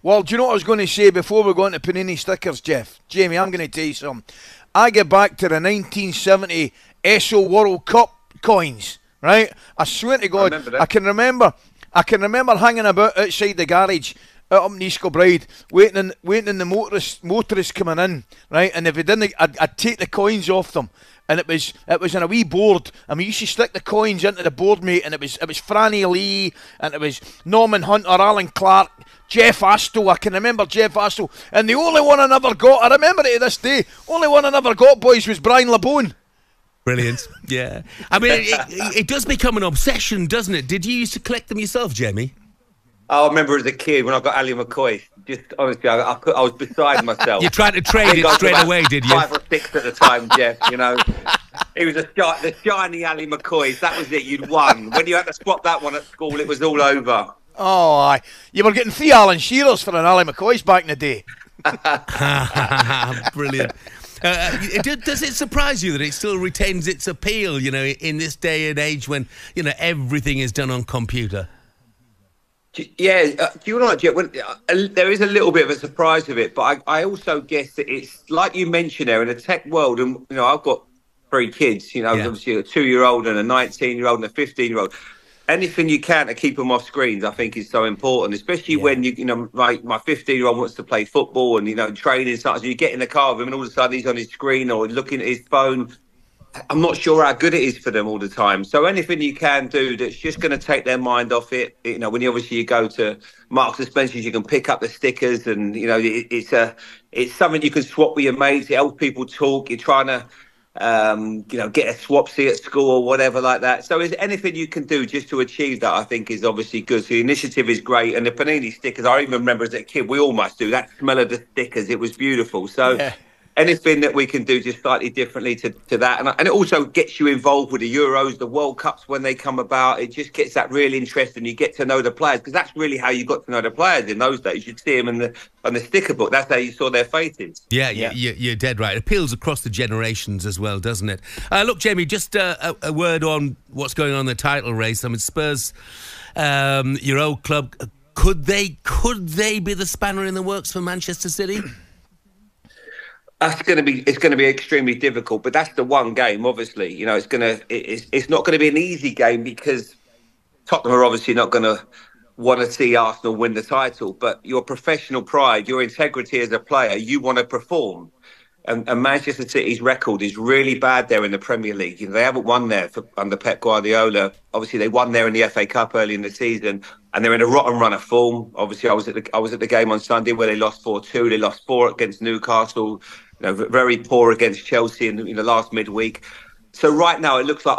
Well, do you know what I was going to say before we go into Panini stickers, Jeff? Jamie, I'm going to tell you something. I get back to the 1970 ESO World Cup coins, right? I swear to I God, remember that. I can remember hanging about outside the garage up in East Kilbride, waiting in the motorists coming in, right? And if they didn't, I'd take the coins off them, and it was on a wee board, and we used to stick the coins into the board, mate. And it was Franny Lee, and it was Norman Hunter, Alan Clark, Jeff Astle. I can remember Jeff Astle, and the only one I never got, I remember it to this day, only one I never got, boys, was Brian LeBone. Brilliant. Yeah. I mean, it does become an obsession, doesn't it? Did you used to collect them yourself, Jamie? I remember as a kid when I got Ali McCoist. Just honestly, I was beside myself. You tried to trade it straight away, did you? 5 or 6 at the time, Jeff. You know, it was the shiny Ali McCoist. That was it. You'd won. When you had to swap that one at school, it was all over. Oh, aye. You were getting 3 Alan Shearers for an Ali McCoist back in the day. Brilliant. Does it surprise you that it still retains its appeal, you know, in this day and age when, you know, everything is done on computer? Yeah, do you know what, Jeff? There is a little bit of a surprise of it, but I also guess that it's like you mentioned there in the tech world, and you know, I've got 3 kids. You know, Yeah. obviously a 2-year-old and a 19-year-old and a 15-year-old. Anything you can to keep them off screens, I think, is so important. Especially when you know, my 15-year-old wants to play football and you know, training starts. You get in the car with him, and all of a sudden he's on his screen or looking at his phone. I'm not sure how good it is for them all the time. So anything you can do that's just going to take their mind off it. You know, when you go to Marks and Spencer's, you can pick up the stickers, and you know, it's something you can swap with your mates. It helps people talk. You're trying to, you know, get a swapsy at school or whatever like that. So is anything you can do just to achieve that, I think, is obviously good. So the initiative is great, and the Panini stickers, I even remember as a kid, we all must do that smell of the stickers. It was beautiful. So. Yeah. Anything that we can do just slightly differently to that. And it also gets you involved with the Euros, the World Cups when they come about. It just gets that really interesting. You get to know the players, because that's really how you got to know the players in those days. You'd see them on the sticker book. That's how you saw their faces. Yeah, you're dead right. It appeals across the generations as well, doesn't it? Look, Jamie, just a word on what's going on in the title race. I mean, Spurs, your old club, could they be the spanner in the works for Manchester City? It's going to be extremely difficult, but that's the one game. Obviously, you know, it's not going to be an easy game, because Tottenham are obviously not going to want to see Arsenal win the title. But your professional pride, your integrity as a player, you want to perform. And Manchester City's record is really bad there in the Premier League. You know, they haven't won there under Pep Guardiola. Obviously, they won there in the FA Cup early in the season, and they're in a rotten run of form. Obviously, I was at the game on Sunday where they lost 4-2. They lost 4 against Newcastle. You know, very poor against Chelsea in the last midweek. So right now, it looks like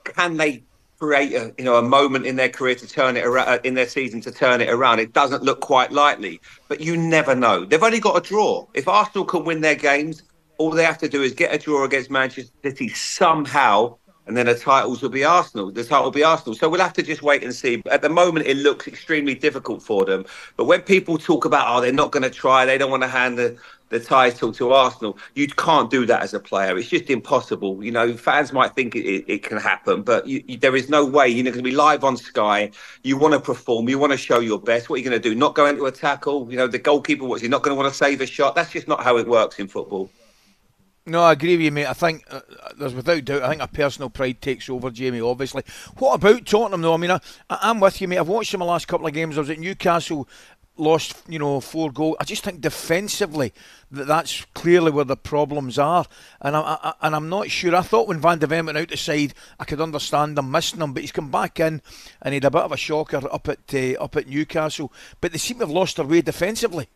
can they create a moment in their career to turn it around, in their season to turn it around? It doesn't look quite likely, but you never know. They've only got a draw. If Arsenal can win their games, all they have to do is get a draw against Manchester City somehow, and then the title will be Arsenal. So we'll have to just wait and see. At the moment, it looks extremely difficult for them. But when people talk about, they're not going to try, they don't want to hand the title to Arsenal, you can't do that as a player. It's just impossible. You know, fans might think it can happen, but there is no way. You're going to be live on Sky. You want to perform. You want to show your best. What are you going to do? Not go into a tackle? You know, the goalkeeper, what's he not going to want to save a shot? That's just not how it works in football. No, I agree with you, mate. I think there's without doubt, I think a personal pride takes over, Jamie, obviously. What about Tottenham, though? I mean, I'm with you, mate. I've watched them the last couple of games. I was at Newcastle, lost, 4 goals. I just think defensively that's clearly where the problems are. And I'm not sure. I thought when Van de Ven went out the side, I could understand them missing him, but he's come back in and he had a bit of a shocker up at Newcastle. But they seem to have lost their way defensively.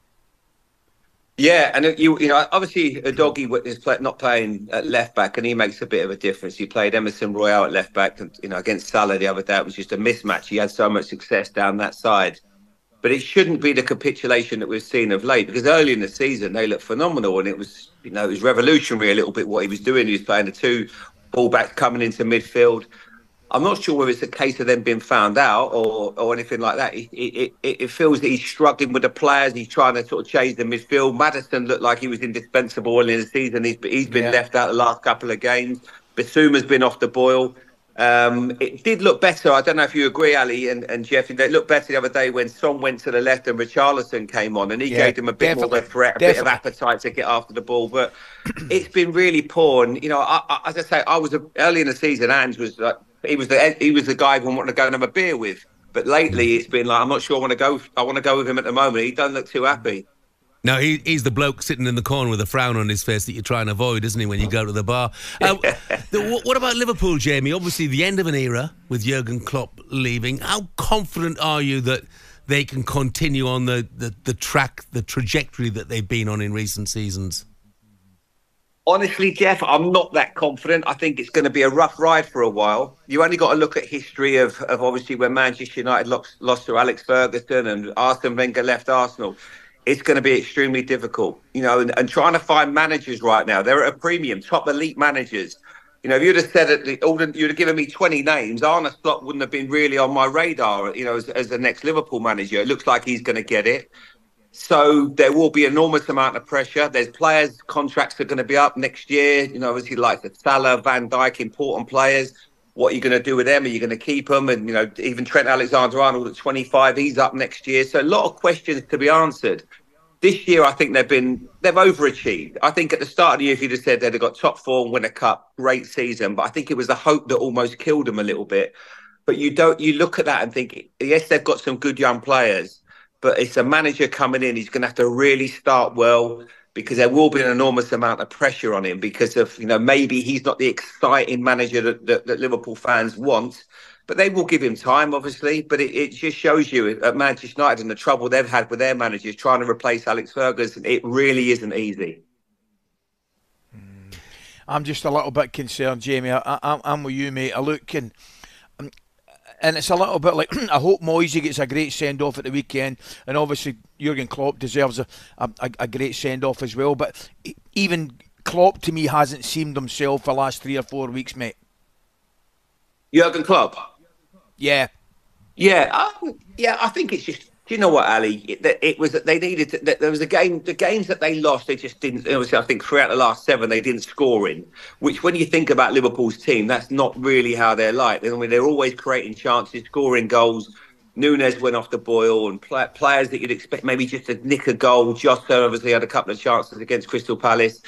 Yeah, and you know, obviously Udogie is not playing at left back, and he makes a bit of a difference. He played Emerson Royale at left back, and against Salah the other day. It was just a mismatch. He had so much success down that side, but it shouldn't be the capitulation that we've seen of late. Because early in the season they looked phenomenal, and it was it was revolutionary a little bit what he was doing. He was playing the 2 fullbacks coming into midfield. I'm not sure whether it's a case of them being found out or anything like that. It feels that he's struggling with the players. He's trying to sort of change the midfield. Maddison looked like he was indispensable early in the season. He's been left out the last couple of games. Bissouma's been off the boil. It did look better. I don't know if you agree, Ali and Jeff. It looked better the other day when Son went to the left and Richarlison came on, and he gave them a bit more of a threat, a bit of appetite to get after the ball. But it's been really poor. And you know, as I say, early in the season. Ange was like, he was the guy everyone wanted to go and have a beer with. But lately, it's been like, I'm not sure I want to go with him at the moment. He doesn't look too happy. No, he's the bloke sitting in the corner with a frown on his face that you try and avoid, isn't he, when you go to the bar? What about Liverpool, Jamie? Obviously, the end of an era with Jurgen Klopp leaving. How confident are you that they can continue on the trajectory that they've been on in recent seasons? Honestly, Jeff, I'm not that confident. I think it's going to be a rough ride for a while. You only got to look at history of obviously when Manchester United lost to Alex Ferguson and Arsene Wenger left Arsenal. It's going to be extremely difficult, you know, and trying to find managers right now. They're at a premium, top elite managers. You know, if you'd have said you'd have given me 20 names, Arne Slot wouldn't have been really on my radar, you know, as the next Liverpool manager. It looks like he's going to get it. So there will be enormous amount of pressure. There's players' contracts that are going to be up next year. You know, obviously like the Salah, Van Dijk, important players. What are you going to do with them? Are you going to keep them? And, you know, even Trent Alexander-Arnold at 25, he's up next year. So a lot of questions to be answered. This year, I think they've overachieved. I think at the start of the year, if you'd have said they'd have got top four and win a cup, great season. But I think it was the hope that almost killed them a little bit. But you look at that and think, yes, they've got some good young players, but it's a manager coming in. He's going to have to really start well, because there will be an enormous amount of pressure on him because of, you know, maybe he's not the exciting manager that Liverpool fans want, but they will give him time, obviously. But it just shows you at Manchester United and the trouble they've had with their managers trying to replace Alex Ferguson. It really isn't easy. I'm just a little bit concerned, Jamie. I'm with you, mate. I look and it's a little bit like, I hope Moisey gets a great send-off at the weekend, and obviously Jurgen Klopp deserves a great send-off as well, but even Klopp, to me, hasn't seemed himself the last 3 or 4 weeks, mate. Jurgen Klopp? Yeah. Yeah, I think it's just, do you know what, Ali? It was that they needed to, there was the games that they lost, they just didn't. Obviously, I think throughout the last 7 they didn't score in. Which, when you think about Liverpool's team, that's not really how they're like. I mean, they're always creating chances, scoring goals. Nunes went off the boil, and players that you'd expect maybe just to nick a goal. Jota obviously had a couple of chances against Crystal Palace.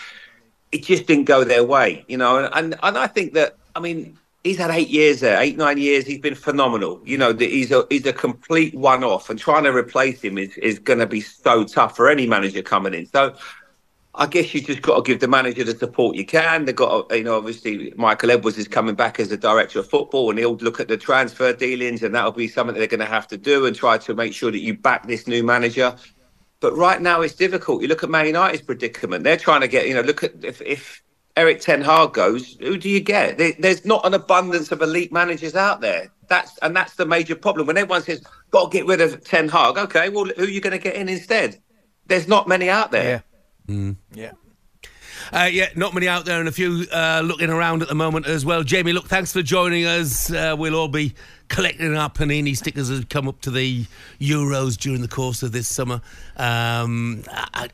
It just didn't go their way, you know. And I think that, I mean, he's had 8 years there, 8-9 years. He's been phenomenal. You know, he's a complete one-off, and trying to replace him is going to be so tough for any manager coming in. So I guess you just got to give the manager the support you can. They've got, you know, obviously Michael Edwards is coming back as the director of football, and he'll look at the transfer dealings, and that'll be something that they're going to have to do and try to make sure that you back this new manager. But right now it's difficult. You look at Man United's predicament. They're trying to get, you know, look at if Eric Ten Hag goes, who do you get? There's not an abundance of elite managers out there. That's the major problem. When everyone says, got to get rid of Ten Hag, okay, well, who are you going to get in instead? There's not many out there. Yeah. Not many out there, and a few looking around at the moment as well. Jamie, look, thanks for joining us. We'll all be collecting our Panini stickers as we come up to the Euros during the course of this summer. I'm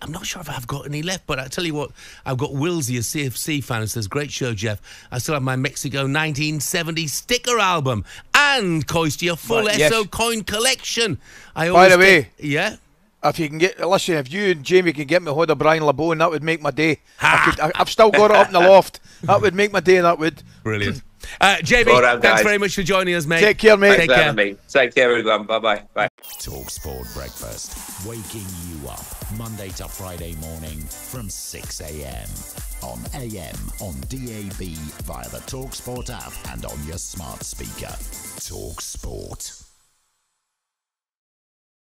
not sure if I've got any left, but I tell you what, I've got Wilsey, a CFC fan, who says, great show, Jeff. I still have my Mexico 1970 sticker album and Coist, your full SO coin collection. By the way, yeah. If you can if you and Jamie can get me hold of Brian LeBone, that would make my day. I've still got it up in the loft. That would make my day, that would. Brilliant. Jamie, thanks very much for joining us, mate. Take care, mate. Take care, mate. Take care, everyone. Bye-bye. Bye. talkSPORT Breakfast, waking you up Monday to Friday morning from 6 a.m. on AM, on DAB, via the talkSPORT app and on your smart speaker. talkSPORT.